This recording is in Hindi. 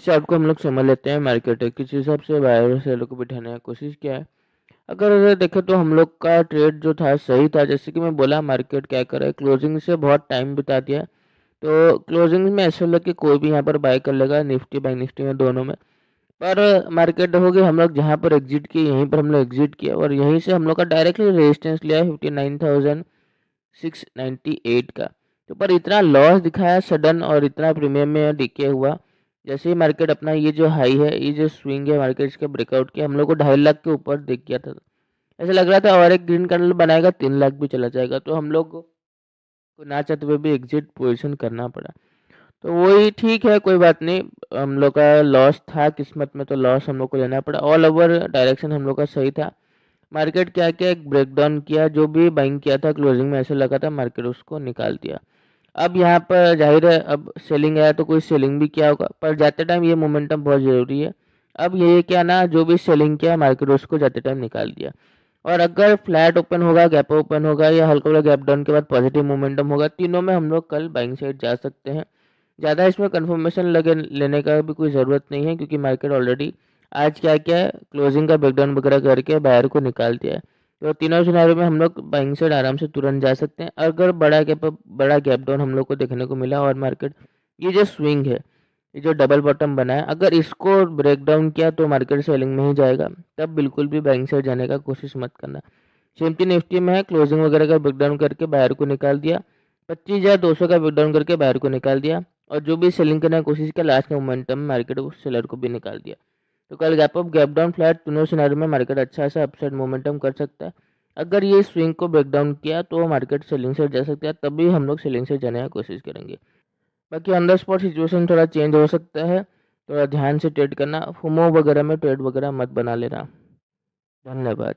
चार्ट को हम लोग समझ लेते हैं। मार्केट है किस हिसाब से बायर और सेलर को बिठाने की कोशिश किया है। अगर देखें तो हम लोग का ट्रेड जो था सही था, जैसे कि मैं बोला मार्केट क्या कर रहा है, क्लोजिंग से बहुत टाइम बिता दिया। तो क्लोजिंग में ऐसा लगा कि कोई भी यहाँ पर बाय कर लेगा, निफ्टी बैंक निफ्टी में दोनों में। पर मार्केट हो गई, हम लोग जहाँ पर एग्जिट किए यहीं पर हम लोग एग्जिट किया और यहीं से हम लोग का डायरेक्टली रेजिस्टेंस लिया 59,698 का। तो पर इतना लॉस दिखाया सडन और इतना प्रीमियम में डिके हुआ। जैसे ही मार्केट अपना ये जो हाई है, ये जो स्विंग है मार्केट इसका ब्रेकआउट किया, हम लोग को 2.5 लाख के ऊपर दिख गया था। ऐसा लग रहा था और एक ग्रीन कैंडल बनाएगा 3 लाख भी चला जाएगा, तो हम लोग को ना चाहते हुए भी एग्जिट पोजीशन करना पड़ा। तो वही ठीक है, कोई बात नहीं। हम लोग का लॉस था किस्मत में, तो लॉस हम लोग को लेना पड़ा। ऑल ओवर डायरेक्शन हम लोग का सही था। मार्केट क्या किया, एक ब्रेकडाउन किया, जो भी बाइंग किया था क्लोजिंग में ऐसे लगा था मार्केट उसको निकाल दिया। अब यहाँ पर जाहिर है अब सेलिंग आया तो कोई सेलिंग भी किया होगा, पर जाते टाइम ये मोमेंटम बहुत ज़रूरी है। अब ये क्या ना, जो भी सेलिंग किया मार्केट उसको जाते टाइम निकाल दिया। और अगर फ्लैट ओपन होगा, गैप ओपन होगा या हल्का हल्का गैप डाउन के बाद पॉजिटिव मोमेंटम होगा, तीनों में हम लोग कल बाइंग साइड जा सकते हैं। ज़्यादा इसमें कंफर्मेशन लगे लेने का भी कोई ज़रूरत नहीं है, क्योंकि मार्केट ऑलरेडी आज क्या क्या है क्लोजिंग का ब्रेकडाउन वगैरह करके बायर को निकाल दिया है। तो तीनों सिनारियों में हम लोग बाइंग साइड आराम से तुरंत जा सकते हैं। अगर बड़ा गैप डाउन हम लोग को देखने को मिला और मार्केट ये जो स्विंग है, ये जो डबल बॉटम बना है, अगर इसको ब्रेक डाउन किया तो मार्केट सेलिंग में ही जाएगा। तब बिल्कुल भी बाइंग साइड जाने का कोशिश मत करना। सेम चीज निफ्टी में है, क्लोजिंग वगैरह का ब्रेकडाउन करके बायर को निकाल दिया, 25,200 का ब्रेकडाउन करके बायर को निकाल दिया। और जो भी सेलिंग करने की कोशिश किया लास्ट के मोमेंटम में मार्केट उस सेलर को भी निकाल दिया। तो कल gap up gap down flat तीनों सिनारियो में मार्केट अच्छा सा अपसाइड मोमेंटम कर सकता है। अगर ये स्विंग को ब्रेक डाउन किया तो मार्केट सेलिंग से जा सकता है, तभी हम लोग सेलिंग से जाने की कोशिश करेंगे। बाकी ऑन द स्पॉट सिचुएशन थोड़ा चेंज हो सकता है, थोड़ा ध्यान से ट्रेड करना, फोमो वगैरह में ट्रेड वगैरह मत बना लेना। धन्यवाद।